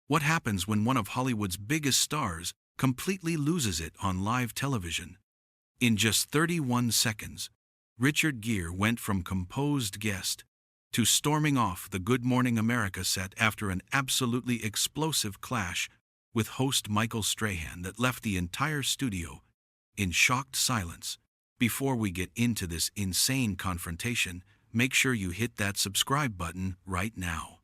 What happens when one of Hollywood's biggest stars completely loses it on live television? In just 31 seconds, Richard Gere went from composed guest to storming off the Good Morning America set after an absolutely explosive clash with host Michael Strahan that left the entire studio in shocked silence. Before we get into this insane confrontation, make sure you hit that subscribe button right now.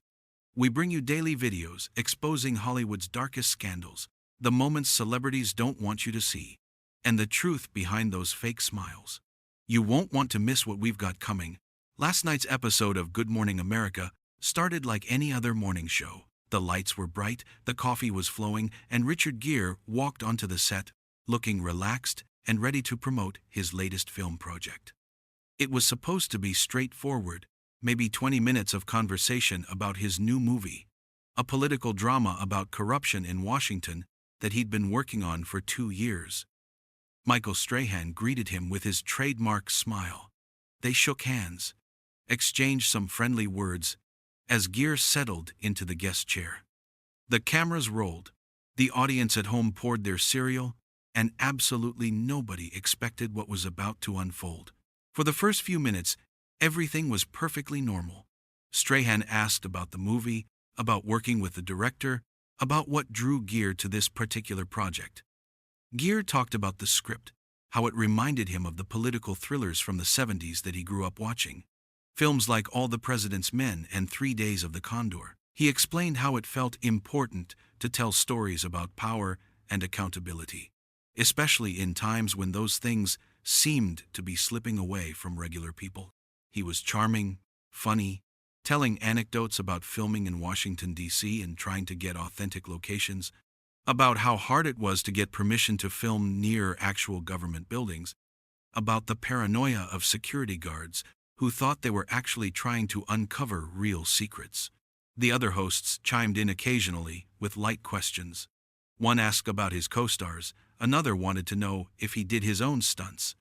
We bring you daily videos exposing Hollywood's darkest scandals, the moments celebrities don't want you to see, and the truth behind those fake smiles. You won't want to miss what we've got coming. Last night's episode of Good Morning America started like any other morning show. The lights were bright, the coffee was flowing, and Richard Gere walked onto the set, looking relaxed and ready to promote his latest film project. It was supposed to be straightforward, maybe 20 minutes of conversation about his new movie, a political drama about corruption in Washington that he'd been working on for 2 years. Michael Strahan greeted him with his trademark smile. They shook hands, exchanged some friendly words, as Gere settled into the guest chair. The cameras rolled, the audience at home poured their cereal, and absolutely nobody expected what was about to unfold. For the first few minutes, everything was perfectly normal. Strahan asked about the movie, about working with the director, about what drew Gere to this particular project. Gere talked about the script, how it reminded him of the political thrillers from the 70s that he grew up watching. Films like All the President's Men and 3 Days of the Condor. He explained how it felt important to tell stories about power and accountability, especially in times when those things seemed to be slipping away from regular people. He was charming, funny, telling anecdotes about filming in Washington, D.C. and trying to get authentic locations, about how hard it was to get permission to film near actual government buildings, about the paranoia of security guards who thought they were actually trying to uncover real secrets. The other hosts chimed in occasionally with light questions. One asked about his co-stars, another wanted to know if he did his own stunts.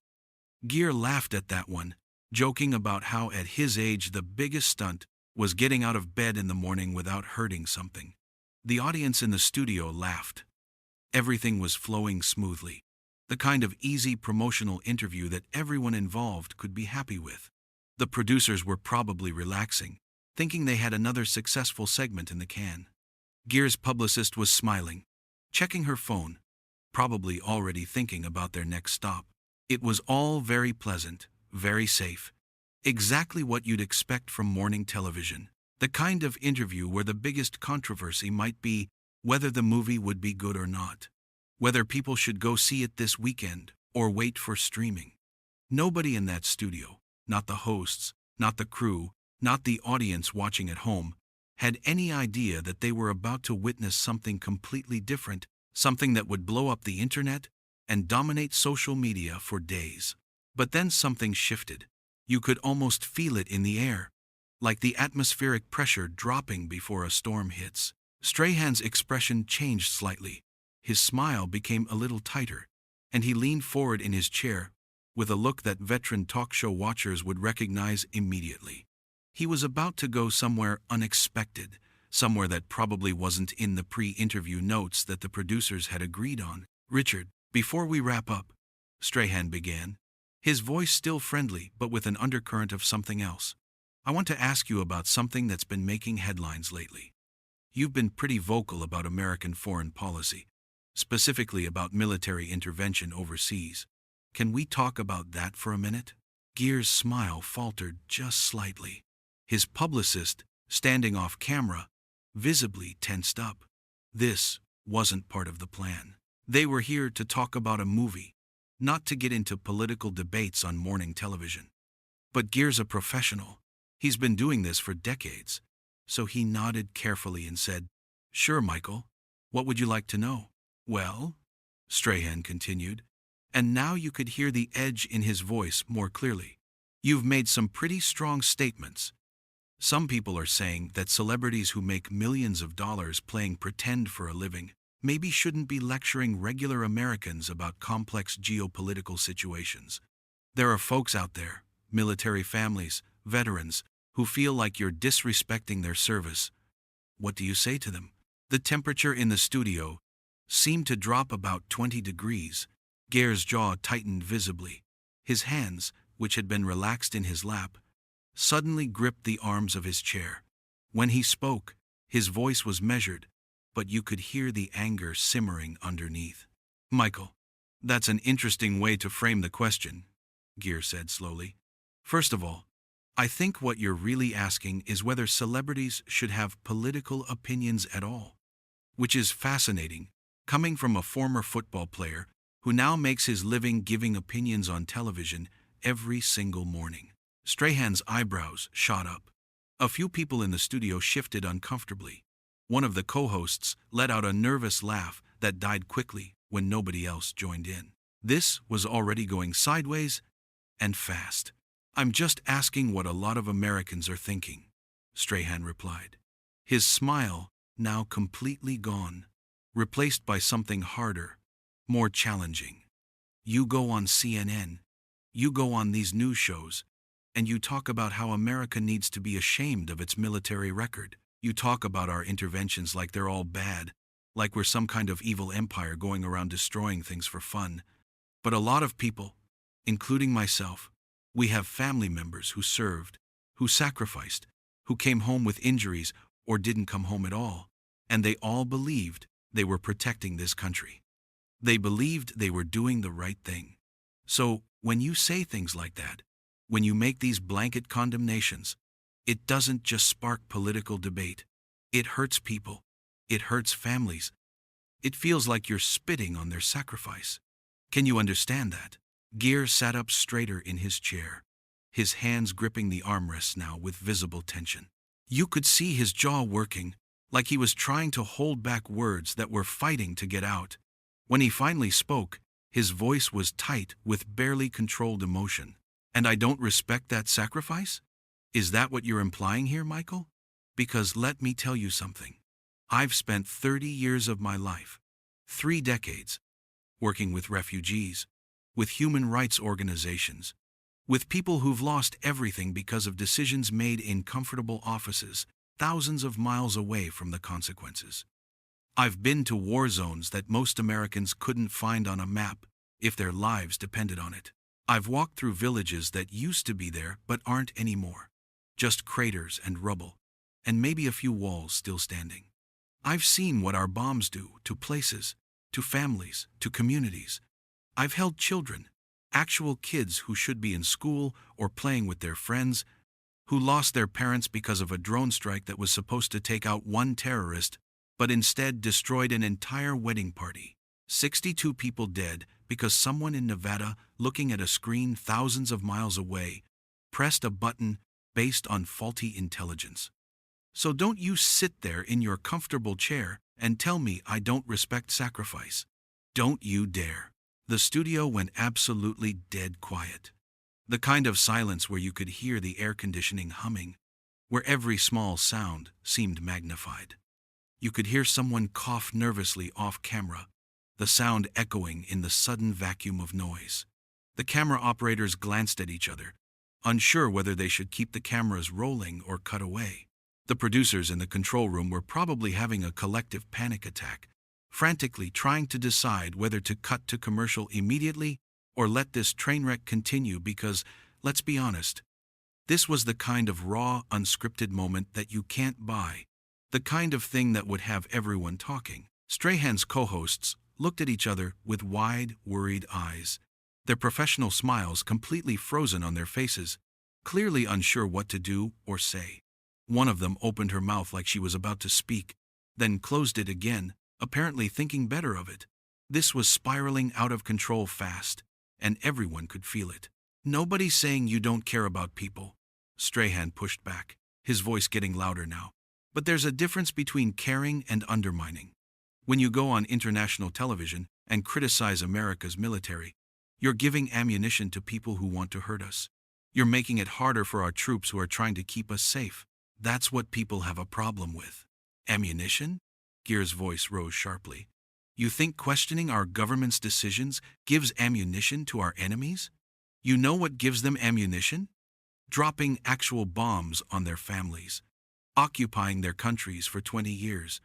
Gere laughed at that one, joking about how at his age the biggest stunt was getting out of bed in the morning without hurting something. The audience in the studio laughed. Everything was flowing smoothly, the kind of easy promotional interview that everyone involved could be happy with. The producers were probably relaxing, thinking they had another successful segment in the can. Gere's publicist was smiling, checking her phone, probably already thinking about their next stop. It was all very pleasant, very safe, exactly what you'd expect from morning television. The kind of interview where the biggest controversy might be whether the movie would be good or not, whether people should go see it this weekend or wait for streaming. Nobody in that studio, not the hosts, not the crew, not the audience watching at home, had any idea that they were about to witness something completely different, something that would blow up the internet and dominate social media for days. But then something shifted. You could almost feel it in the air, like the atmospheric pressure dropping before a storm hits. Strahan's expression changed slightly. His smile became a little tighter, and he leaned forward in his chair with a look that veteran talk show watchers would recognize immediately. He was about to go somewhere unexpected, somewhere that probably wasn't in the pre-interview notes that the producers had agreed on. "Richard, before we wrap up," Strahan began, his voice still friendly but with an undercurrent of something else. "I want to ask you about something that's been making headlines lately. You've been pretty vocal about American foreign policy, specifically about military intervention overseas. Can we talk about that for a minute?" Gere's smile faltered just slightly. His publicist, standing off camera, visibly tensed up. This wasn't part of the plan. They were here to talk about a movie, not to get into political debates on morning television. But Gere's a professional. He's been doing this for decades. So he nodded carefully and said, "Sure, Michael. What would you like to know?" "Well," Strahan continued, and now you could hear the edge in his voice more clearly, "you've made some pretty strong statements. Some people are saying that celebrities who make millions of dollars playing pretend for a living maybe shouldn't be lecturing regular Americans about complex geopolitical situations. There are folks out there, military families, veterans, who feel like you're disrespecting their service. What do you say to them?" The temperature in the studio seemed to drop about 20 degrees. Gere's jaw tightened visibly. His hands, which had been relaxed in his lap, suddenly gripped the arms of his chair. When he spoke, his voice was measured, but you could hear the anger simmering underneath. Michael, that's an interesting way to frame the question, Gere said slowly. First of all, I think what you're really asking is whether celebrities should have political opinions at all. Which is fascinating, coming from a former football player who now makes his living giving opinions on television every single morning. Strahan's eyebrows shot up. A few people in the studio shifted uncomfortably. One of the co-hosts let out a nervous laugh that died quickly when nobody else joined in. This was already going sideways, and fast. I'm just asking what a lot of Americans are thinking, Strahan replied. His smile now completely gone, replaced by something harder, more challenging. You go on CNN, you go on these news shows, and you talk about how America needs to be ashamed of its military record. You talk about our interventions like they're all bad, like we're some kind of evil empire going around destroying things for fun. But a lot of people, including myself, we have family members who served, who sacrificed, who came home with injuries or didn't come home at all, and they all believed they were protecting this country. They believed they were doing the right thing. So, when you say things like that, when you make these blanket condemnations, it doesn't just spark political debate. It hurts people. It hurts families. It feels like you're spitting on their sacrifice. Can you understand that? Gere sat up straighter in his chair, his hands gripping the armrests now with visible tension. You could see his jaw working, like he was trying to hold back words that were fighting to get out. When he finally spoke, his voice was tight with barely controlled emotion. And I don't respect that sacrifice? Is that what you're implying here, Michael? Because let me tell you something. I've spent 30 years of my life, 3 decades, working with refugees, with human rights organizations, with people who've lost everything because of decisions made in comfortable offices, thousands of miles away from the consequences. I've been to war zones that most Americans couldn't find on a map if their lives depended on it. I've walked through villages that used to be there but aren't anymore. Just craters and rubble, and maybe a few walls still standing. I've seen what our bombs do to places, to families, to communities. I've held children, actual kids who should be in school or playing with their friends, who lost their parents because of a drone strike that was supposed to take out one terrorist, but instead destroyed an entire wedding party. 62 people dead because someone in Nevada, looking at a screen thousands of miles away, pressed a button based on faulty intelligence. So don't you sit there in your comfortable chair and tell me I don't respect sacrifice. Don't you dare. The studio went absolutely dead quiet. The kind of silence where you could hear the air conditioning humming, where every small sound seemed magnified. You could hear someone cough nervously off camera, the sound echoing in the sudden vacuum of noise. The camera operators glanced at each other, unsure whether they should keep the cameras rolling or cut away. The producers in the control room were probably having a collective panic attack, frantically trying to decide whether to cut to commercial immediately or let this train wreck continue because, let's be honest, this was the kind of raw, unscripted moment that you can't buy, the kind of thing that would have everyone talking. Strahan's co-hosts looked at each other with wide, worried eyes, their professional smiles completely frozen on their faces, clearly unsure what to do or say. One of them opened her mouth like she was about to speak, then closed it again, apparently thinking better of it. This was spiraling out of control fast, and everyone could feel it. Nobody's saying you don't care about people, Strahan pushed back, his voice getting louder now. But there's a difference between caring and undermining. When you go on international television and criticize America's military, you're giving ammunition to people who want to hurt us. You're making it harder for our troops who are trying to keep us safe. That's what people have a problem with. Ammunition? Gere's voice rose sharply. You think questioning our government's decisions gives ammunition to our enemies? You know what gives them ammunition? Dropping actual bombs on their families, occupying their countries for 20 years.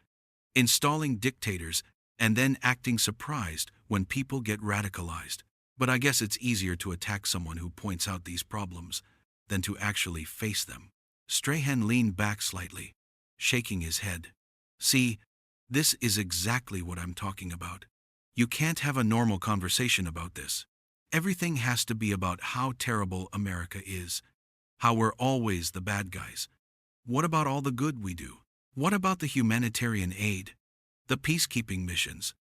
installing dictators, and then acting surprised when people get radicalized. But I guess it's easier to attack someone who points out these problems than to actually face them. Strahan leaned back slightly, shaking his head. See, this is exactly what I'm talking about. You can't have a normal conversation about this. Everything has to be about how terrible America is, how we're always the bad guys. What about all the good we do? What about the humanitarian aid, the peacekeeping missions,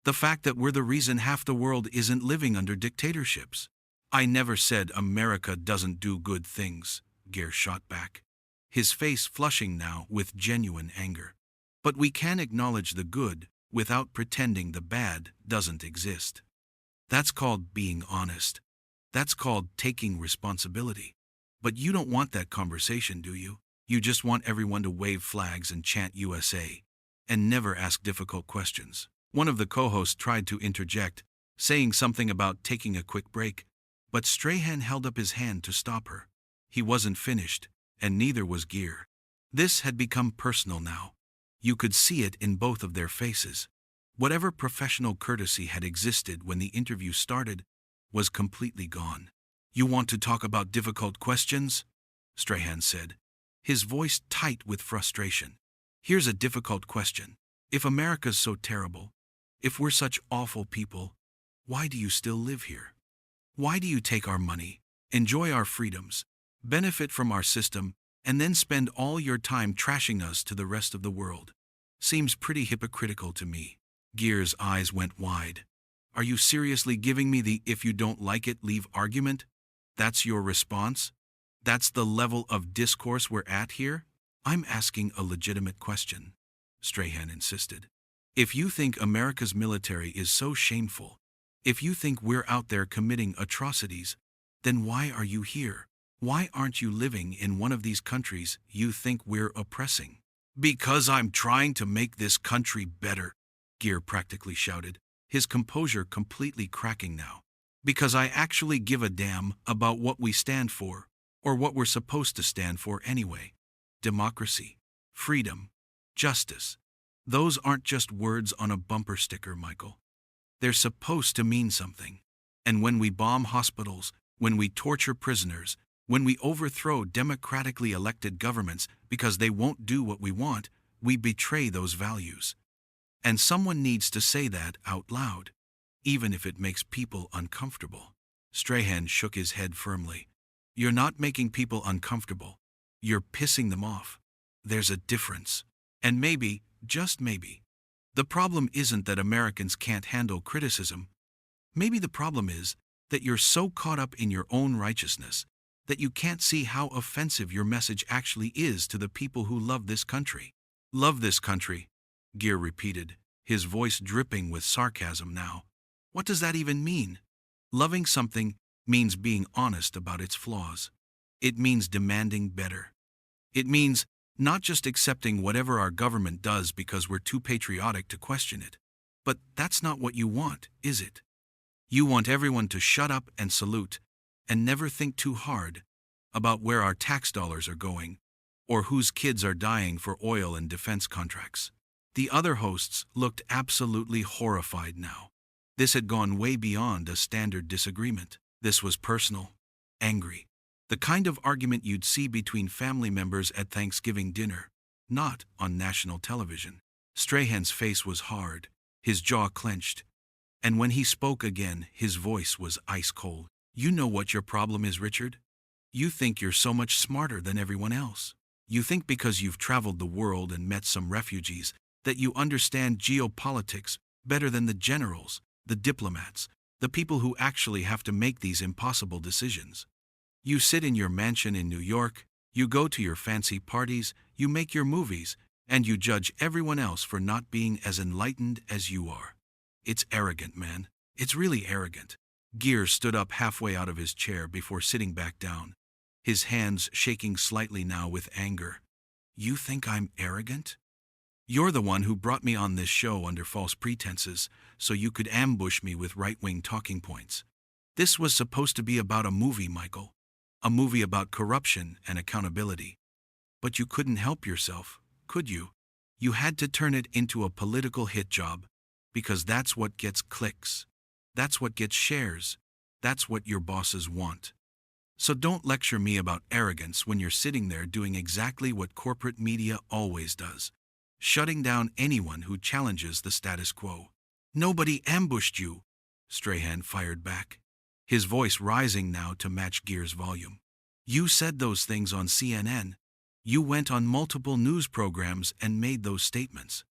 the fact that we're the reason half the world isn't living under dictatorships? I never said America doesn't do good things, Gere shot back, his face flushing now with genuine anger. But we can acknowledge the good without pretending the bad doesn't exist. That's called being honest. That's called taking responsibility. But you don't want that conversation, do you? You just want everyone to wave flags and chant USA, and never ask difficult questions. One of the co-hosts tried to interject, saying something about taking a quick break, but Strahan held up his hand to stop her. He wasn't finished, and neither was Gere. This had become personal now. You could see it in both of their faces. Whatever professional courtesy had existed when the interview started was completely gone. You want to talk about difficult questions? Strahan said, his voice tight with frustration. Here's a difficult question. If America's so terrible, if we're such awful people, why do you still live here? Why do you take our money, enjoy our freedoms, benefit from our system, and then spend all your time trashing us to the rest of the world? Seems pretty hypocritical to me. Gere's eyes went wide. Are you seriously giving me the if you don't like it, leave argument? That's your response? That's the level of discourse we're at here? I'm asking a legitimate question, Strahan insisted. If you think America's military is so shameful, if you think we're out there committing atrocities, then why are you here? Why aren't you living in one of these countries you think we're oppressing? Because I'm trying to make this country better, Gere practically shouted, his composure completely cracking now. Because I actually give a damn about what we stand for, or what we're supposed to stand for anyway. Democracy, freedom, justice. Those aren't just words on a bumper sticker, Michael. They're supposed to mean something. And when we bomb hospitals, when we torture prisoners, when we overthrow democratically elected governments because they won't do what we want, we betray those values. And someone needs to say that out loud, even if it makes people uncomfortable. Strahan shook his head firmly. You're not making people uncomfortable. You're pissing them off. There's a difference. And maybe, just maybe, the problem isn't that Americans can't handle criticism. Maybe the problem is that you're so caught up in your own righteousness that you can't see how offensive your message actually is to the people who love this country. Love this country, Gere repeated, his voice dripping with sarcasm now. What does that even mean? Loving something means being honest about its flaws. It means demanding better. It means not just accepting whatever our government does because we're too patriotic to question it. But that's not what you want, is it? You want everyone to shut up and salute, and never think too hard about where our tax dollars are going, or whose kids are dying for oil and defense contracts. The other hosts looked absolutely horrified now. This had gone way beyond a standard disagreement. This was personal, angry. The kind of argument you'd see between family members at Thanksgiving dinner, not on national television. Strahan's face was hard, his jaw clenched, and when he spoke again, his voice was ice cold. You know what your problem is, Richard? You think you're so much smarter than everyone else. You think because you've traveled the world and met some refugees that you understand geopolitics better than the generals, the diplomats, the people who actually have to make these impossible decisions. You sit in your mansion in New York, you go to your fancy parties, you make your movies, and you judge everyone else for not being as enlightened as you are. It's arrogant, man. It's really arrogant. Gere stood up halfway out of his chair before sitting back down, his hands shaking slightly now with anger. You think I'm arrogant? You're the one who brought me on this show under false pretenses, so you could ambush me with right-wing talking points. This was supposed to be about a movie, Michael. A movie about corruption and accountability. But you couldn't help yourself, could you? You had to turn it into a political hit job, because that's what gets clicks. That's what gets shares. That's what your bosses want. So don't lecture me about arrogance when you're sitting there doing exactly what corporate media always does, shutting down anyone who challenges the status quo. Nobody ambushed you, Strahan fired back, his voice rising now to match Gere's volume. You said those things on CNN. You went on multiple news programs and made those statements.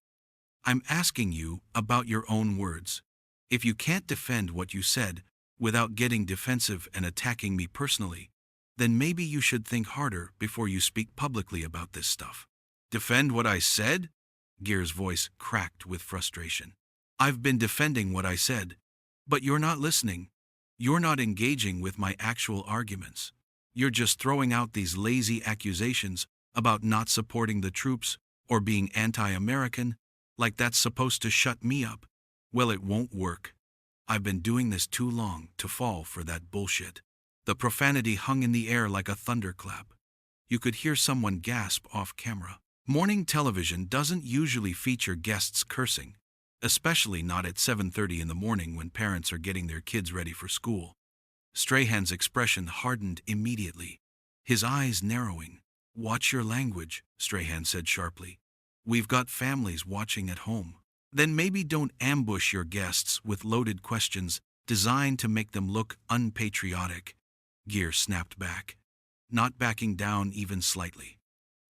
I'm asking you about your own words. If you can't defend what you said without getting defensive and attacking me personally, then maybe you should think harder before you speak publicly about this stuff. Defend what I said? Gere's voice cracked with frustration. I've been defending what I said, but you're not listening. You're not engaging with my actual arguments. You're just throwing out these lazy accusations about not supporting the troops or being anti-American, like that's supposed to shut me up. Well, it won't work. I've been doing this too long to fall for that bullshit. The profanity hung in the air like a thunderclap. You could hear someone gasp off camera. Morning television doesn't usually feature guests cursing, especially not at 7:30 in the morning when parents are getting their kids ready for school. Strahan's expression hardened immediately, his eyes narrowing. Watch your language, Strahan said sharply. We've got families watching at home. Then maybe don't ambush your guests with loaded questions designed to make them look unpatriotic. Gere snapped back, not backing down even slightly.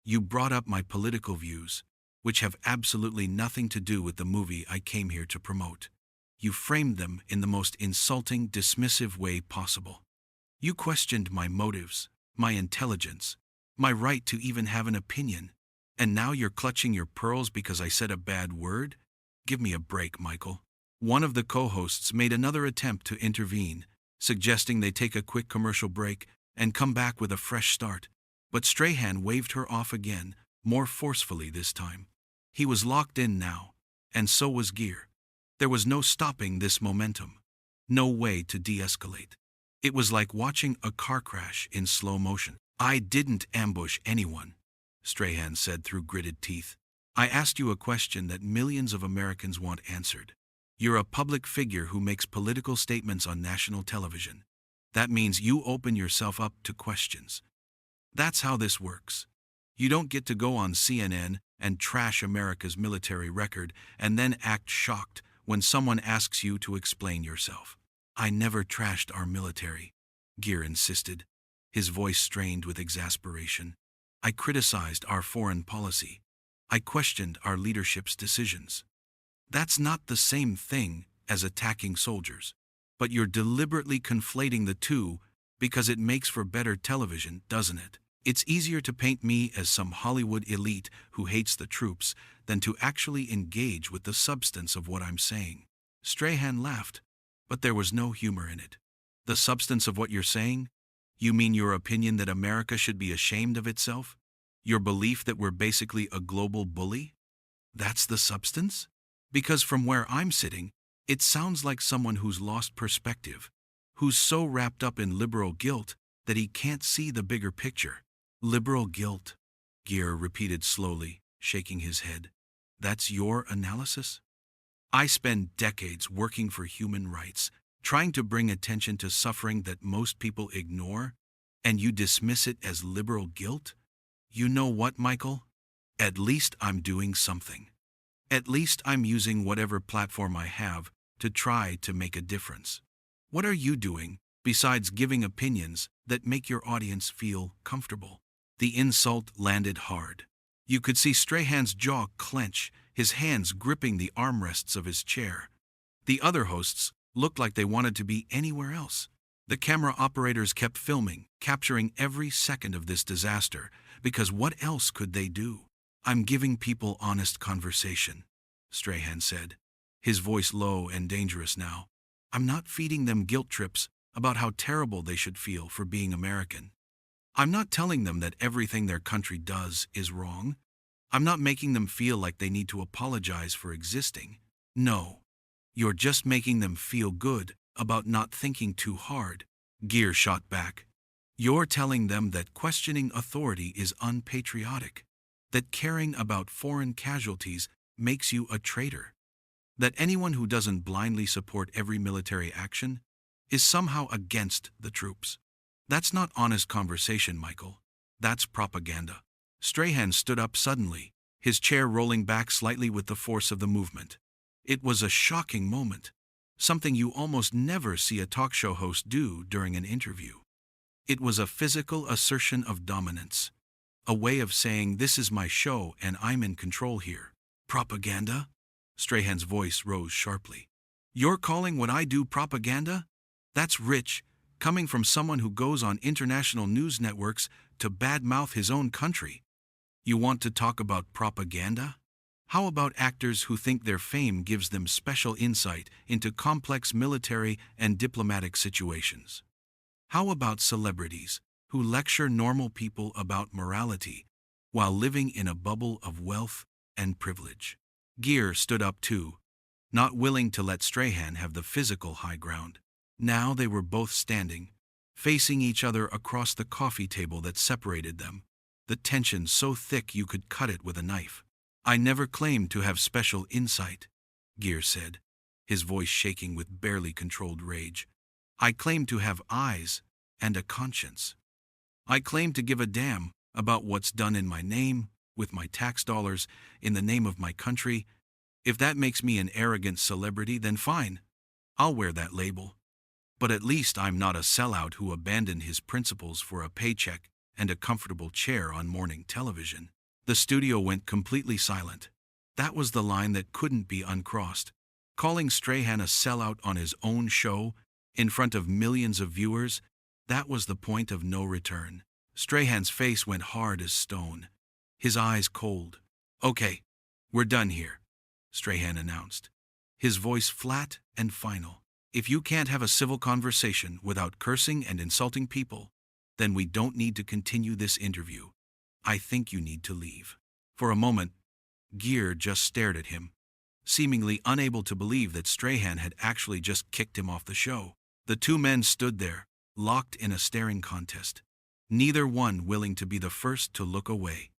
You brought up my political views, which have absolutely nothing to do with the movie I came here to promote. You framed them in the most insulting, dismissive way possible. You questioned my motives, my intelligence, my right to even have an opinion, and now you're clutching your pearls because I said a bad word? Give me a break, Michael. One of the co-hosts made another attempt to intervene, suggesting they take a quick commercial break and come back with a fresh start, but Strahan waved her off again, more forcefully this time. He was locked in now, and so was Gere. There was no stopping this momentum, no way to de-escalate. It was like watching a car crash in slow motion. I didn't ambush anyone, Strahan said through gritted teeth. I asked you a question that millions of Americans want answered. You're a public figure who makes political statements on national television. That means you open yourself up to questions. That's how this works. You don't get to go on CNN and trash America's military record and then act shocked when someone asks you to explain yourself. I never trashed our military, Gere insisted, his voice strained with exasperation. I criticized our foreign policy. I questioned our leadership's decisions. That's not the same thing as attacking soldiers. But you're deliberately conflating the two because it makes for better television, doesn't it? It's easier to paint me as some Hollywood elite who hates the troops than to actually engage with the substance of what I'm saying. Strahan laughed, but there was no humor in it. The substance of what you're saying? You mean your opinion that America should be ashamed of itself? Your belief that we're basically a global bully? That's the substance? Because from where I'm sitting, it sounds like someone who's lost perspective, who's so wrapped up in liberal guilt that he can't see the bigger picture. Liberal guilt, Gere repeated slowly, shaking his head. That's your analysis? I spend decades working for human rights, trying to bring attention to suffering that most people ignore, and you dismiss it as liberal guilt? You know what, Michael? At least I'm doing something. At least I'm using whatever platform I have to try to make a difference. What are you doing, besides giving opinions that make your audience feel comfortable? The insult landed hard. You could see Strahan's jaw clench, his hands gripping the armrests of his chair. The other hosts looked like they wanted to be anywhere else. The camera operators kept filming, capturing every second of this disaster, because what else could they do? I'm giving people honest conversation, Strahan said, his voice low and dangerous now. I'm not feeding them guilt trips about how terrible they should feel for being American. I'm not telling them that everything their country does is wrong. I'm not making them feel like they need to apologize for existing. No, you're just making them feel good about not thinking too hard. Gere shot back. You're telling them that questioning authority is unpatriotic. that caring about foreign casualties makes you a traitor, that anyone who doesn't blindly support every military action is somehow against the troops. That's not honest conversation, Michael. That's propaganda. Strahan stood up suddenly, his chair rolling back slightly with the force of the movement. It was a shocking moment, something you almost never see a talk show host do during an interview. It was a physical assertion of dominance, a way of saying, "This is my show and I'm in control here." Propaganda? Strahan's voice rose sharply. You're calling what I do propaganda? That's rich, coming from someone who goes on international news networks to badmouth his own country. You want to talk about propaganda? How about actors who think their fame gives them special insight into complex military and diplomatic situations? How about celebrities who lecture normal people about morality while living in a bubble of wealth and privilege? Gere stood up too, not willing to let Strahan have the physical high ground. Now they were both standing, facing each other across the coffee table that separated them, the tension so thick you could cut it with a knife. I never claimed to have special insight, Gere said, his voice shaking with barely controlled rage. I claim to have eyes and a conscience. I claim to give a damn about what's done in my name, with my tax dollars, in the name of my country. If that makes me an arrogant celebrity, then fine. I'll wear that label. But at least I'm not a sellout who abandoned his principles for a paycheck and a comfortable chair on morning television. The studio went completely silent. That was the line that couldn't be uncrossed. Calling Strahan a sellout on his own show, in front of millions of viewers, that was the point of no return. Strahan's face went hard as stone, his eyes cold. Okay, we're done here, Strahan announced, his voice flat and final. If you can't have a civil conversation without cursing and insulting people, then we don't need to continue this interview. I think you need to leave. For a moment, Gere just stared at him, seemingly unable to believe that Strahan had actually just kicked him off the show. The two men stood there, locked in a staring contest, neither one willing to be the first to look away.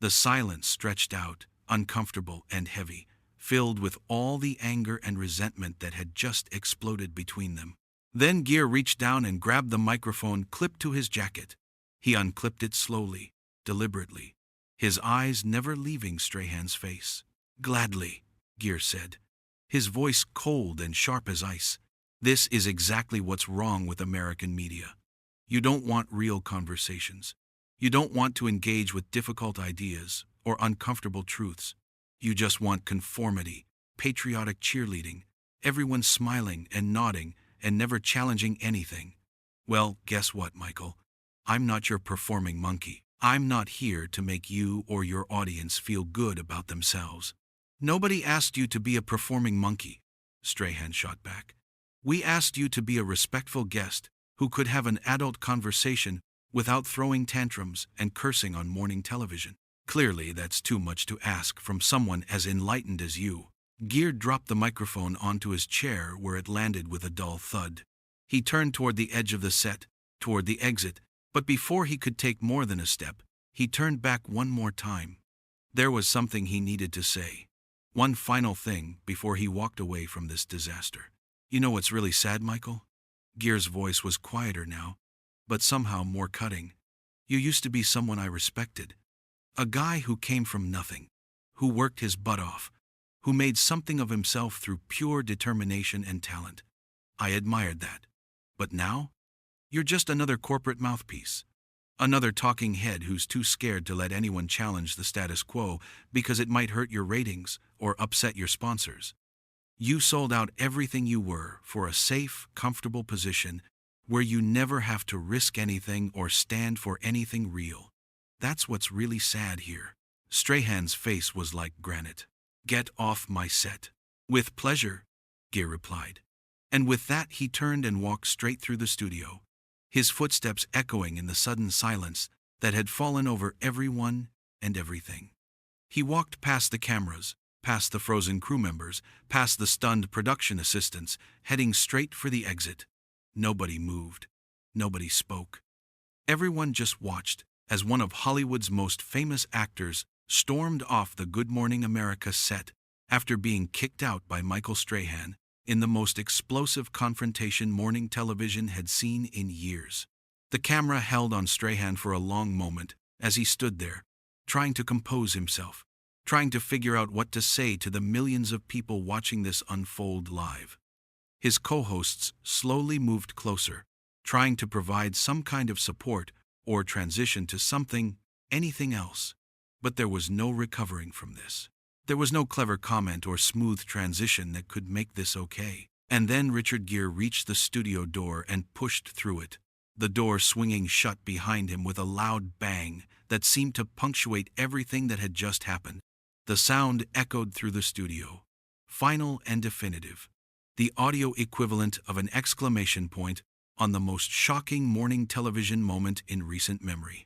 The silence stretched out, uncomfortable and heavy, filled with all the anger and resentment that had just exploded between them. Then Gere reached down and grabbed the microphone clipped to his jacket. He unclipped it slowly, deliberately, his eyes never leaving Strahan's face. Gladly, Gere said, his voice cold and sharp as ice. This is exactly what's wrong with American media. You don't want real conversations. You don't want to engage with difficult ideas or uncomfortable truths. You just want conformity, patriotic cheerleading, everyone smiling and nodding and never challenging anything. Well, guess what, Michael? I'm not your performing monkey. I'm not here to make you or your audience feel good about themselves. Nobody asked you to be a performing monkey, Strahan shot back. We asked you to be a respectful guest who could have an adult conversation without throwing tantrums and cursing on morning television. Clearly, that's too much to ask from someone as enlightened as you. Gere dropped the microphone onto his chair where it landed with a dull thud. He turned toward the edge of the set, toward the exit, but before he could take more than a step, he turned back one more time. There was something he needed to say. One final thing before he walked away from this disaster. You know what's really sad, Michael? Gere's voice was quieter now, but somehow more cutting. You used to be someone I respected. A guy who came from nothing, who worked his butt off, who made something of himself through pure determination and talent. I admired that. But now? You're just another corporate mouthpiece. Another talking head who's too scared to let anyone challenge the status quo because it might hurt your ratings or upset your sponsors. You sold out everything you were for a safe, comfortable position where you never have to risk anything or stand for anything real. That's what's really sad here. Strahan's face was like granite. Get off my set. With pleasure, Gere replied. And with that he turned and walked straight through the studio, his footsteps echoing in the sudden silence that had fallen over everyone and everything. He walked past the cameras, past the frozen crew members, past the stunned production assistants, heading straight for the exit. Nobody moved. Nobody spoke. Everyone just watched as one of Hollywood's most famous actors stormed off the Good Morning America set after being kicked out by Michael Strahan in the most explosive confrontation morning television had seen in years. The camera held on Strahan for a long moment as he stood there, trying to compose himself, trying to figure out what to say to the millions of people watching this unfold live. His co-hosts slowly moved closer, trying to provide some kind of support or transition to something, anything else. But there was no recovering from this. There was no clever comment or smooth transition that could make this okay. And then Richard Gere reached the studio door and pushed through it, the door swinging shut behind him with a loud bang that seemed to punctuate everything that had just happened. The sound echoed through the studio, final and definitive, the audio equivalent of an exclamation point on the most shocking morning television moment in recent memory.